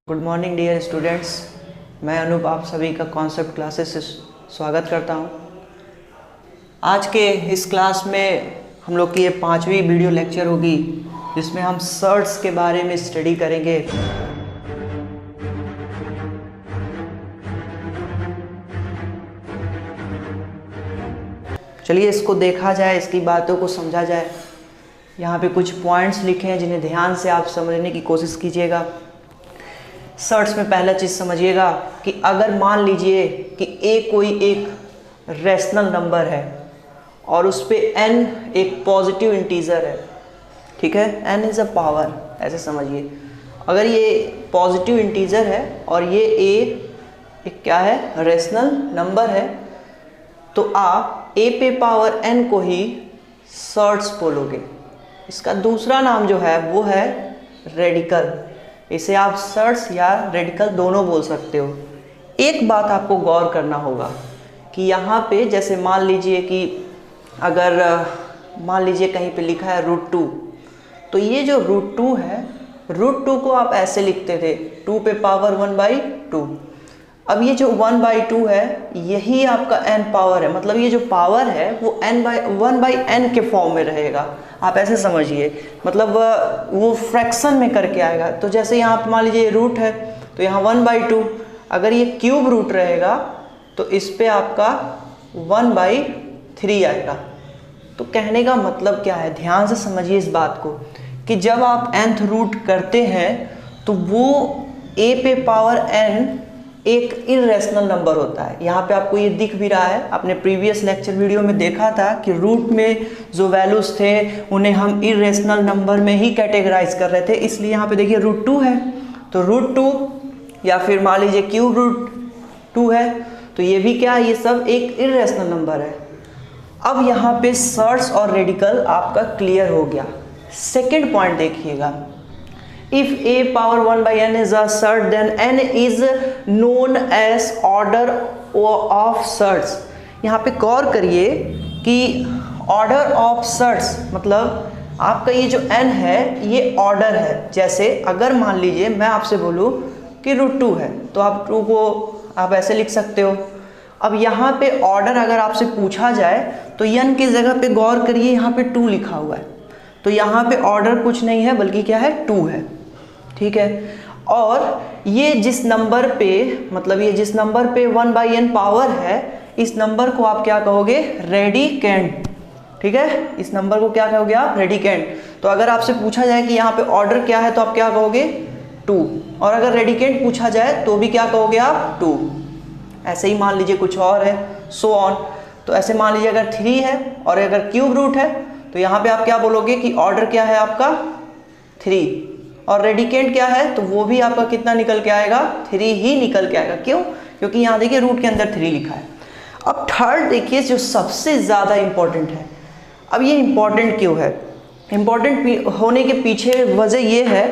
Good morning dear students, मैं अनूप आप सभी का कॉन्सेप्ट क्लासेस से स्वागत करता हूं। आज के इस क्लास में हम लोग की ये 5वीं वीडियो लेक्चर होगी जिसमें हम सर्ट्स के बारे में स्टडी करेंगे। चलिए इसको देखा जाए, इसकी बातों को समझा जाए। यहाँ पे कुछ पॉइंट्स लिखे हैं जिन्हें ध्यान से आप समझने की कोशिश कीजिएगा। सर्ट्स में पहला चीज़ समझिएगा कि अगर मान लीजिए कि a कोई एक रैशनल नंबर है और उस पे n एक पॉजिटिव इंटीजर है, ठीक है, n इज़ अ पावर, ऐसे समझिए। अगर ये पॉजिटिव इंटीजर है और ये a एक क्या है, रैशनल नंबर है, तो आप a पे पावर n को ही सर्ट्स बोलोगे। इसका दूसरा नाम जो है वो है रेडिकल। इसे आप सर्ट्स या रेडिकल दोनों बोल सकते हो। एक बात आपको गौर करना होगा कि यहाँ पे जैसे मान लीजिए कि अगर मान लीजिए कहीं पे लिखा है √2, तो ये जो √2 है, √2 को आप ऐसे लिखते थे 2 पे पावर 1/2। अब ये जो 1/2 है यही आपका n पावर है, मतलब ये जो पावर है वो 1/n के फॉर्म में रहेगा। आप ऐसे समझिए, मतलब वो फ्रैक्शन में करके आएगा। तो जैसे यहाँ पर मान लीजिए रूट है तो यहाँ 1/2, अगर ये क्यूब रूट रहेगा तो इस पे आपका 1/3 आएगा। तो कहने का मतलब क्या है, ध्यान से समझिए इस बात को कि जब आप nth रूट करते हैं तो वो a पे पावर n एक इरेशनल नंबर होता है। यहाँ पे आपको ये दिख भी रहा है, आपने प्रीवियस लेक्चर वीडियो में देखा था कि रूट में जो वैल्यूज़ थे उन्हें हम इरेशनल नंबर में ही कैटेगराइज कर रहे थे। इसलिए यहाँ पे देखिए √2 है तो √2 या फिर मान लीजिए क्यूब √2 है, तो ये भी क्या है, ये सब एक इरेशनल नंबर है। अब यहाँ पे सर्ट्स और रेडिकल आपका क्लियर हो गया। सेकेंड पॉइंट देखिएगा, if a power 1/n is a surt then n is known as order of surts। यहाँ पे गौर करिए कि ऑर्डर ऑफ सर्ट्स मतलब आपका ये जो n है ये ऑर्डर है। जैसे अगर मान लीजिए मैं आपसे बोलूँ कि √2 है तो आप 2 को आप ऐसे लिख सकते हो। अब यहाँ पे ऑर्डर अगर आपसे पूछा जाए तो n की जगह पे गौर करिए, यहाँ पे 2 लिखा हुआ है, तो यहाँ पे ऑर्डर कुछ नहीं है बल्कि क्या है, 2 है, ठीक है। और ये जिस नंबर पे, मतलब ये जिस नंबर पे 1/n पावर है, इस नंबर को आप क्या कहोगे, रेडिकेंड, ठीक है। इस नंबर को क्या कहोगे आप, रेडिकेंड। तो अगर आपसे पूछा जाए कि यहाँ पे ऑर्डर क्या है तो आप क्या कहोगे, 2, और अगर रेडिकेंड पूछा जाए तो भी क्या कहोगे आप, 2। ऐसे ही मान लीजिए कुछ और है, सो ऑन। तो ऐसे मान लीजिए अगर 3 है और अगर क्यूब रूट है तो यहाँ पे आप क्या बोलोगे कि ऑर्डर क्या है आपका, 3, और रेडिकेंड क्या है तो वो भी आपका कितना निकल के आएगा, 3 ही निकल के आएगा। क्यों, क्योंकि यहाँ देखिए रूट के अंदर 3 लिखा है। अब थर्ड देखिए जो सबसे ज़्यादा इम्पॉर्टेंट है। अब ये इम्पॉर्टेंट क्यों है, इम्पॉर्टेंट होने के पीछे वजह ये है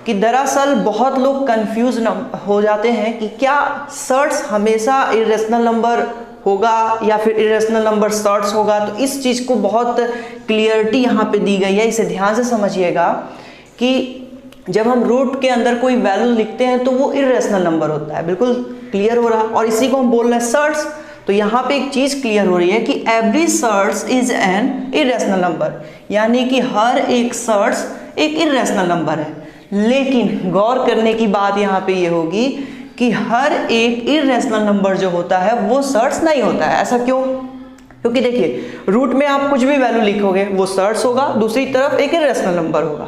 कि दरअसल बहुत लोग कंफ्यूज हो जाते हैं कि क्या सर्ट्स हमेशा इरेशनल नंबर होगा या फिर इरेशनल नंबर सर्ट्स होगा। तो इस चीज़ को बहुत क्लियरिटी यहाँ पे दी गई है, इसे ध्यान से समझिएगा कि जब हम रूट के अंदर कोई वैल्यू लिखते हैं तो वो इरेशनल नंबर होता है। बिल्कुल क्लियर हो रहा, और इसी को हम बोल रहे हैं सर्ट्स। तो यहाँ पे एक चीज़ क्लियर हो रही है कि every surds is an irrational number, यानी कि हर एक सर्ट्स एक इरेशनल नंबर है। लेकिन गौर करने की बात यहाँ पे ये होगी कि हर एक इरेशनल नंबर जो होता है वो सर्ट्स नहीं होता है। ऐसा क्यों, क्योंकि देखिए रूट में आप कुछ भी वैल्यू लिखोगे वो सर्ट्स होगा, दूसरी तरफ एक इरेशनल नंबर होगा।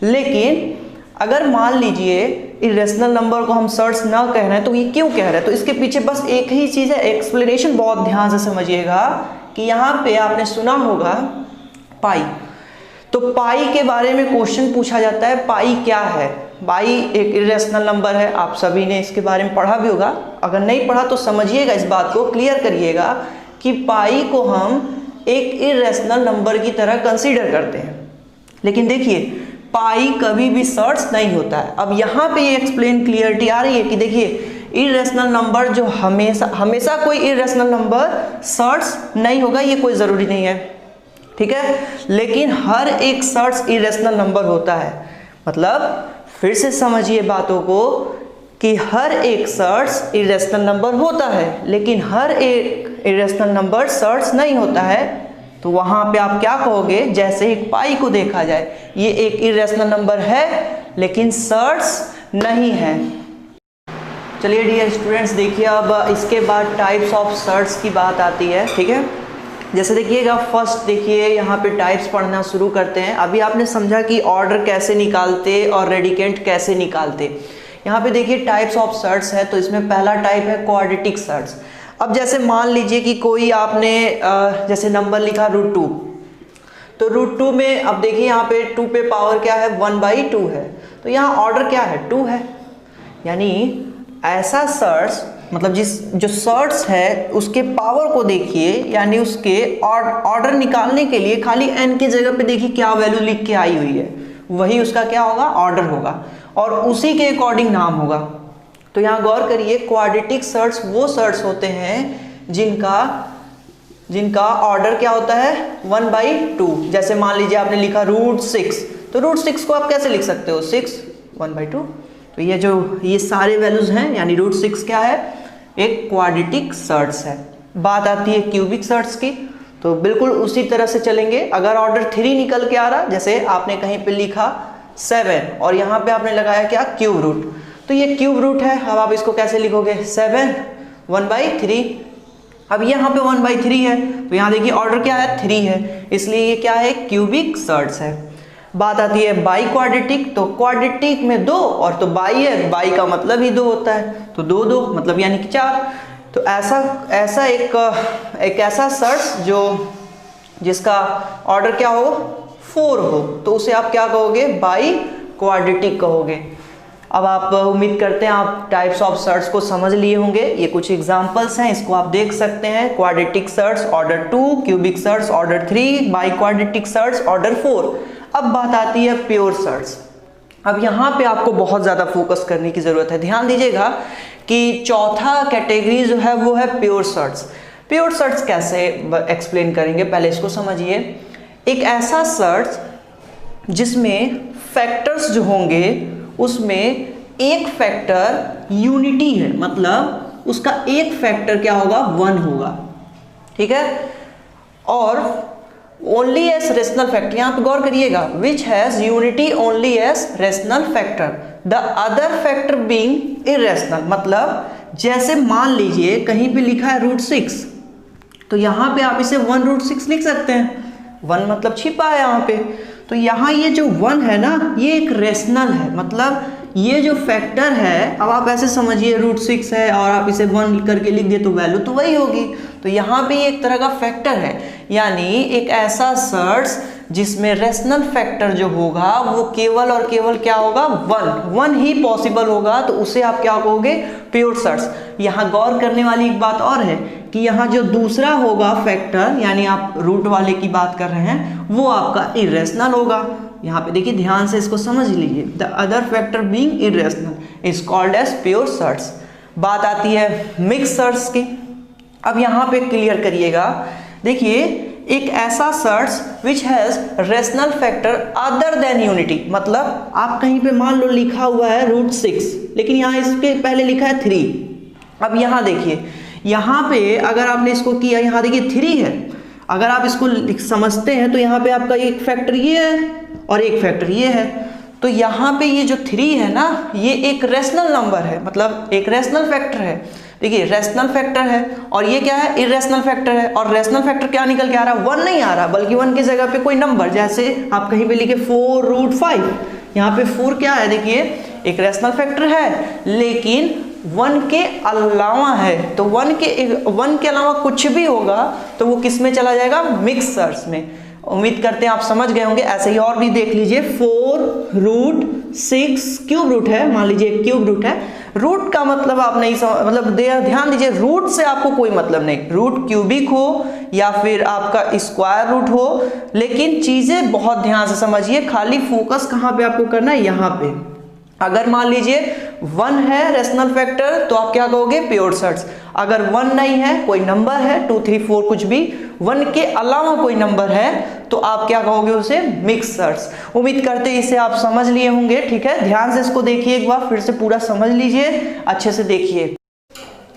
लेकिन अगर मान लीजिए इरेशनल नंबर को हम सर्ट्स ना कह रहे हैं तो ये क्यों कह रहे हैं, तो इसके पीछे बस एक ही चीज़ है, एक्सप्लेनेशन बहुत ध्यान से समझिएगा कि यहाँ पे आपने सुना होगा पाई। तो पाई के बारे में क्वेश्चन पूछा जाता है, पाई क्या है। पाई एक इरेशनल नंबर है, आप सभी ने इसके बारे में पढ़ा भी होगा, अगर नहीं पढ़ा तो समझिएगा, इस बात को क्लियर करिएगा कि पाई को हम एक इरेशनल नंबर की तरह कंसीडर करते हैं। लेकिन देखिए पाई कभी भी सर्ट्स नहीं होता है। अब यहाँ पे ये एक्सप्लेन क्लियरिटी आ रही है कि देखिए इरेशनल नंबर जो हमेशा कोई इरेशनल नंबर सर्ट्स नहीं होगा, ये कोई ज़रूरी नहीं है, ठीक है। लेकिन हर एक सर्ट्स इरेशनल नंबर होता है। मतलब फिर से समझिए बातों को कि हर एक सर्ट्स इरेशनल नंबर होता है, लेकिन हर एक इरेशनल नंबर सर्ट्स नहीं होता है, तो वहां पे आप क्या कहोगे, जैसे एक पाई को देखा जाए, ये एक इरेशनल नंबर है लेकिन सर्ट्स नहीं है। चलिए डियर स्टूडेंट्स, देखिए अब इसके बाद टाइप्स ऑफ सर्ट्स की बात आती है, ठीक है। जैसे देखिएगा, फर्स्ट देखिए यहाँ पे टाइप्स पढ़ना शुरू करते हैं। अभी आपने समझा कि ऑर्डर कैसे निकालते और रेडिकेंट कैसे निकालते। यहाँ पे देखिए टाइप्स ऑफ सर्ट्स है, तो इसमें पहला टाइप है क्वाड्रेटिक सर्ट्स। अब जैसे मान लीजिए कि कोई आपने जैसे नंबर लिखा √2, तो √2 में अब देखिए यहाँ पे 2 पे पावर क्या है, 1/2 है, तो यहाँ ऑर्डर क्या है, 2 है। यानी ऐसा सर्ट्स मतलब जो सर्ट्स है उसके पावर को देखिए, यानी उसके ऑर्डर निकालने के लिए खाली n की जगह पे देखिए क्या वैल्यू लिख के आई हुई है, वही उसका क्या होगा, ऑर्डर होगा, और उसी के अकॉर्डिंग नाम होगा। तो यहाँ गौर करिए, क्वाड्रेटिक सर्ट्स वो सर्ट्स होते हैं जिनका ऑर्डर क्या होता है, 1/2। जैसे मान लीजिए आपने लिखा √6, तो √6 को आप कैसे लिख सकते हो, 6 1/2। तो ये सारे वैल्यूज हैं, यानी √6 क्या है, एक क्वाड्रेटिक सर्ट्स है। बात आती है क्यूबिक सर्ट्स की, तो बिल्कुल उसी तरह से चलेंगे। अगर ऑर्डर 3 निकल के आ रहा, जैसे आपने कहीं पे लिखा 7 और यहाँ पे आपने लगाया क्या, क्यूब रूट, तो ये क्यूब रूट है। अब आप इसको कैसे लिखोगे, 7 1/3। अब यहाँ पे 1/3 है, तो यहाँ देखिए ऑर्डर क्या है, 3 है, इसलिए ये क्या है, क्यूबिक सर्ट्स है। बात आती है बाई क्वाड्रेटिक, तो क्वाड्रेटिक में 2 और तो बाई है, बाई का मतलब ही 2 होता है, तो 2 2 मतलब यानी कि 4। तो ऐसा एक ऐसा सर्ट्स जिसका ऑर्डर क्या हो, 4 हो, तो उसे आप क्या कहोगे, बाई क्वाड्रेटिक कहोगे। अब आप उम्मीद करते हैं आप टाइप्स ऑफ सर्ट्स को समझ लिए होंगे। ये कुछ एग्जांपल्स हैं, इसको आप देख सकते हैं। Quadratic surds order 2, cubic surds order 3, biquadratic surds order 4। अब बात आती है प्योर सर्ट्स। अब यहाँ पे आपको बहुत ज़्यादा फोकस करने की ज़रूरत है। ध्यान दीजिएगा कि चौथा कैटेगरी जो है वो है प्योर सर्ट्स। प्योर सर्ट्स कैसे एक्सप्लेन करेंगे, पहले इसको समझिए। एक ऐसा सर्ट्स जिसमें फैक्टर्स जो होंगे उसमें एक फैक्टर यूनिटी है, मतलब उसका एक फैक्टर क्या होगा, 1 होगा, ठीक है। और ओनली एज रेशनल फैक्टर, यहाँ पे गौर करिएगा, which has unity only as rational factor, the other factor being irrational. मतलब जैसे मान लीजिए कहीं पे लिखा है √6, तो यहाँ पे आप इसे 1√6 लिख सकते हैं, 1 मतलब छिपा है यहाँ पे। तो यहाँ ये जो 1 है ना, ये एक रेशनल है, मतलब ये जो फैक्टर है, अब आप ऐसे समझिए √6 है और आप इसे 1 करके लिख दिए तो वैल्यू तो वही होगी। तो यहाँ पे एक तरह का फैक्टर है, यानी एक ऐसा सर्ट्स जिसमें रेशनल फैक्टर जो होगा वो केवल और केवल क्या होगा, 1 ही पॉसिबल होगा, तो उसे आप क्या कहोगे, प्योर सर्ट्स। यहाँ गौर करने वाली एक बात और है कि यहाँ जो दूसरा होगा फैक्टर, यानी आप रूट वाले की बात कर रहे हैं, वो आपका इरेशनल होगा। यहाँ पे देखिए ध्यान से इसको समझ लीजिए, the other factor being irrational is called as pure surds. बात आती है मिक्स सर्ट्स की। अब यहाँ पे क्लियर करिएगा, देखिए एक ऐसा surds which has rational factor other than unity, मतलब आप कहीं पे मान लो लिखा हुआ है √6, लेकिन यहाँ इसके पहले लिखा है 3। अब यहाँ देखिए, यहाँ पे अगर आपने इसको किया, यहाँ देखिए 3 है, अगर आप इसको समझते हैं तो यहाँ पे आपका एक फैक्टर ये है और एक फैक्टर ये है, तो यहाँ पे ये जो 3 है ना, ये एक रेशनल नंबर है, मतलब एक रेशनल फैक्टर है। देखिए रेशनल फैक्टर है और ये क्या है, इरेशनल फैक्टर है। और रेशनल फैक्टर क्या निकल के आ रहा है, 1 नहीं आ रहा, बल्कि 1 की जगह पे कोई नंबर, जैसे आप कहीं पे लिखे 4√5, यहाँ पे 4 क्या है, देखिए एक रेशनल फैक्टर है, लेकिन 1 के अलावा है, तो 1 के अलावा कुछ भी होगा तो वो किस में चला जाएगा, मिक्स सर्ट्स में। उम्मीद करते हैं आप समझ गए होंगे। ऐसे ही और भी देख लीजिए, 4√6 क्यूब रूट है, मान लीजिए क्यूब रूट है। रूट का मतलब आप नहीं समझ, मतलब ध्यान दीजिए, रूट से आपको कोई मतलब नहीं, रूट क्यूबिक हो या फिर आपका स्क्वायर रूट हो, लेकिन चीजें बहुत ध्यान से समझिए, खाली फोकस कहाँ पे आपको करना है, यहाँ पे। अगर मान लीजिए 1 है रेशनल फैक्टर तो आप क्या कहोगे, प्योर सर्ट्स। अगर 1 नहीं है, कोई नंबर है 2 3 4 कुछ भी, 1 के अलावा कोई नंबर है तो आप क्या कहोगे उसे, मिक्स सर्ट्स। उम्मीद करते हैं इसे आप समझ लिए होंगे। ठीक है, ध्यान से इसको देखिए, एक बार फिर से पूरा समझ लीजिए, अच्छे से देखिए।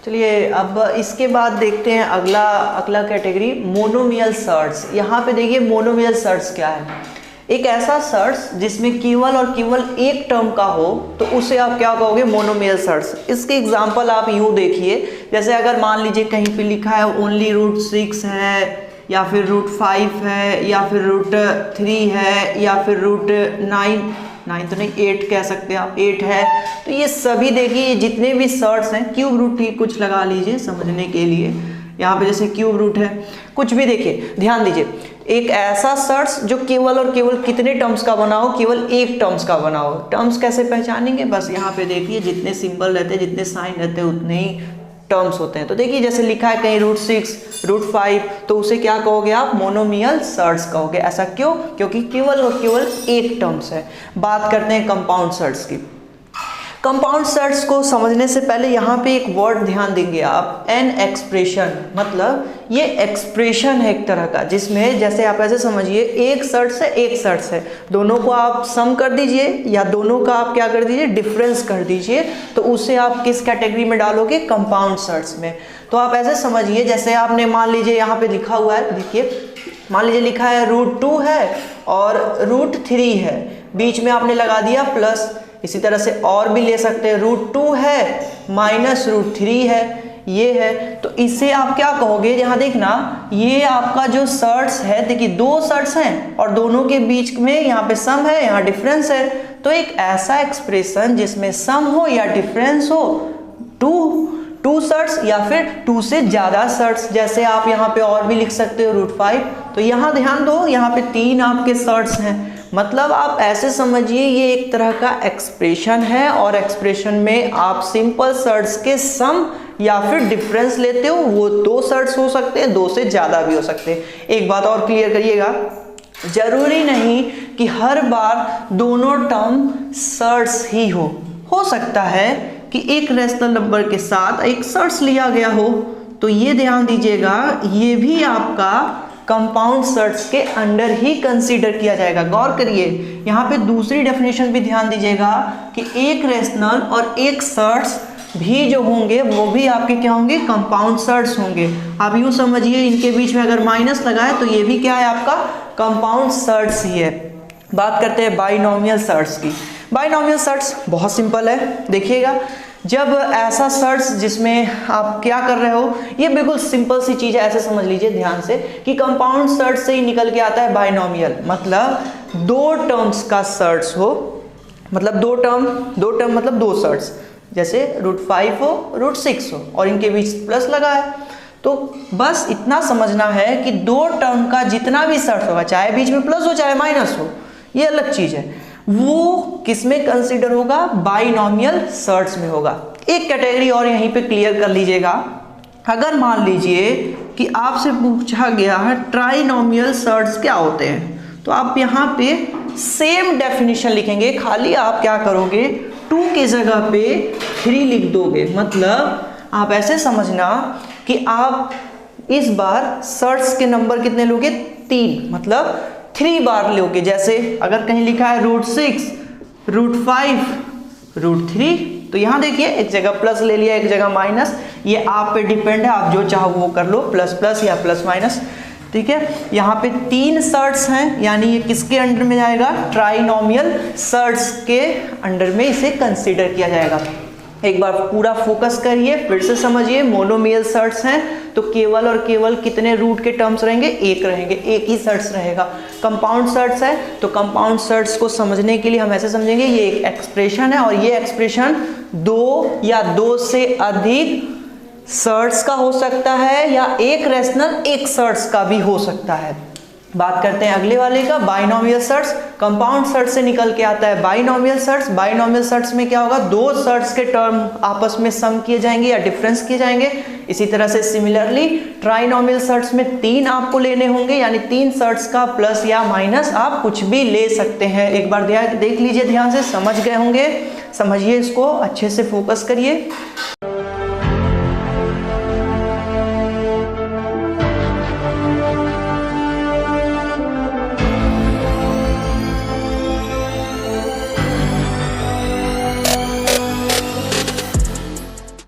चलिए अब इसके बाद देखते हैं अगला कैटेगरी, मोनोमियल सर्ट्स। यहाँ पे देखिए मोनोमियल सर्ट्स क्या है। एक ऐसा सर्ट्स जिसमें केवल और केवल एक टर्म का हो तो उसे आप क्या कहोगे, मोनोमियल सर्ट्स। इसके एग्जांपल आप यूँ देखिए, जैसे अगर मान लीजिए कहीं पे लिखा है ओनली √6 है, या फिर √5 है, या फिर √3 है, या फिर √9 तो नहीं, 8 कह सकते हैं आप, 8 है। तो ये सभी देखिए जितने भी सर्ट्स हैं, क्यूब रूट ही कुछ लगा लीजिए समझने के लिए, यहाँ पे जैसे क्यूब रूट है, कुछ भी देखिए, ध्यान दीजिए। एक ऐसा सर्ट्स जो केवल और केवल कितने टर्म्स का बना हो, केवल एक टर्म्स का बना हो। टर्म्स कैसे पहचानेंगे, बस यहाँ पे देखिए जितने सिंबल रहते हैं, जितने साइन रहते हैं, उतने ही टर्म्स होते हैं। तो देखिए जैसे लिखा है कहीं √6 √5 तो उसे क्या कहोगे आप, मोनोमियल सर्ट्स कहोगे। ऐसा क्यों, क्योंकि केवल और केवल एक टर्म्स है। बात करते हैं कंपाउंड सर्ट्स की। कंपाउंड सर्ट्स को समझने से पहले यहाँ पे एक वर्ड ध्यान देंगे आप, एन एक्सप्रेशन। मतलब ये एक्सप्रेशन है एक तरह का, जिसमें जैसे आप ऐसे समझिए एक सर्ट्स है, एक सर्ट्स है, दोनों को आप सम कर दीजिए या दोनों का आप क्या कर दीजिए, डिफरेंस कर दीजिए, तो उसे आप किस कैटेगरी में डालोगे, कंपाउंड सर्ट्स में। तो आप ऐसे समझिए, जैसे आपने मान लीजिए यहाँ पे लिखा हुआ है, देखिए मान लीजिए लिखा है √2 है और √3 है, बीच में आपने लगा दिया प्लस। इसी तरह से और भी ले सकते हैं, √2 है माइनस √3 है, ये है। तो इसे आप क्या कहोगे, यहाँ देखना ये आपका जो सर्ट्स है, देखिए दो सर्ट्स हैं और दोनों के बीच में यहाँ पे सम है, यहाँ डिफरेंस है। तो एक ऐसा एक्सप्रेशन जिसमें सम हो या डिफरेंस हो, टू सर्ट्स या फिर 2 से ज्यादा सर्ट्स, जैसे आप यहाँ पे और भी लिख सकते हो √5। तो यहाँ ध्यान दो, यहाँ पे 3 आपके सर्ट्स हैं। मतलब आप ऐसे समझिए ये एक तरह का एक्सप्रेशन है और एक्सप्रेशन में आप सिंपल सर्ट्स के सम या फिर डिफरेंस लेते हो। वो 2 सर्ट्स हो सकते हैं, 2 से ज्यादा भी हो सकते हैं। एक बात और क्लियर करिएगा, जरूरी नहीं कि हर बार दोनों टर्म सर्ट्स ही हो सकता है कि एक रेशनल नंबर के साथ एक सर्ट्स लिया गया हो। तो ये ध्यान दीजिएगा, ये भी आपका कंपाउंड सर्ट्स के अंडर ही कंसीडर किया जाएगा। गौर करिए, यहाँ पे दूसरी डेफिनेशन भी ध्यान दीजिएगा कि एक रेशनल और एक सर्ट्स भी जो होंगे वो भी आपके क्या होंगे, कंपाउंड सर्ट्स होंगे। आप यूँ समझिए इनके बीच में अगर माइनस लगाए तो ये भी क्या है, आपका कंपाउंड सर्ट्स ही है। बात करते हैं बाइनोमियल सर्ट्स की। बाइनोमियल सर्ट्स बहुत सिंपल है, देखिएगा जब ऐसा सर्ट्स जिसमें आप क्या कर रहे हो, ये बिल्कुल सिंपल सी चीज़ है, ऐसे समझ लीजिए ध्यान से कि कंपाउंड सर्ट्स से ही निकल के आता है बाइनोमियल। मतलब 2 टर्म्स का सर्ट्स हो, मतलब दो टर्म मतलब 2 सर्ट्स, जैसे √5 हो √6 हो और इनके बीच प्लस लगा है। तो बस इतना समझना है कि 2 टर्म का जितना भी सर्ट्स होगा, चाहे बीच में प्लस हो चाहे माइनस हो, ये अलग चीज़ है, वो किसमें कंसीडर होगा, बाइनोमियल सर्ट्स में होगा। एक कैटेगरी और यहीं पे क्लियर कर लीजिएगा, अगर मान लीजिए कि आपसे पूछा गया है ट्राइनोमियल सर्ट्स क्या होते हैं, तो आप यहाँ पे सेम डेफिनेशन लिखेंगे, खाली आप क्या करोगे 2 की जगह पे 3 लिख दोगे। मतलब आप ऐसे समझना कि आप इस बार सर्ट्स के नंबर कितने लोगे, 3, मतलब 3 बार लोगे। जैसे अगर कहीं लिखा है √6 √5 √3 तो यहाँ देखिए एक जगह प्लस ले लिया, एक जगह माइनस, ये आप पे डिपेंड है, आप जो चाहो वो कर लो, प्लस प्लस या प्लस माइनस। ठीक है, यहाँ पे 3 सर्ट्स हैं, यानी ये किसके अंडर में जाएगा, ट्राइनोमियल सर्ट्स के अंडर में इसे कंसीडर किया जाएगा। एक बार पूरा फोकस करिए, फिर से समझिए, मोनोमियल सर्ट्स हैं तो केवल और केवल कितने रूट के टर्म्स रहेंगे, एक रहेंगे, एक ही सर्ट्स रहेगा। कंपाउंड सर्ट्स है तो कंपाउंड सर्ट्स को समझने के लिए हम ऐसे समझेंगे, ये एक एक्सप्रेशन है और ये एक्सप्रेशन 2 या 2 से अधिक सर्ट्स का हो सकता है या एक रेशनल एक सर्ट्स का भी हो सकता है। बात करते हैं अगले वाले का, बाइनोमियल सर्ट्स। कंपाउंड सर्ट से निकल के आता है बाइनोमियल सर्ट्स। बाइनोमियल सर्ट्स में क्या होगा, दो सर्ट्स के टर्म आपस में सम किए जाएंगे या डिफरेंस किए जाएंगे। इसी तरह से सिमिलरली ट्राइनोमियल सर्ट्स में 3 आपको लेने होंगे, यानी 3 सर्ट्स का प्लस या माइनस आप कुछ भी ले सकते हैं। एक बार देख लीजिए ध्यान से, समझ गए होंगे, समझिए इसको अच्छे से, फोकस करिए।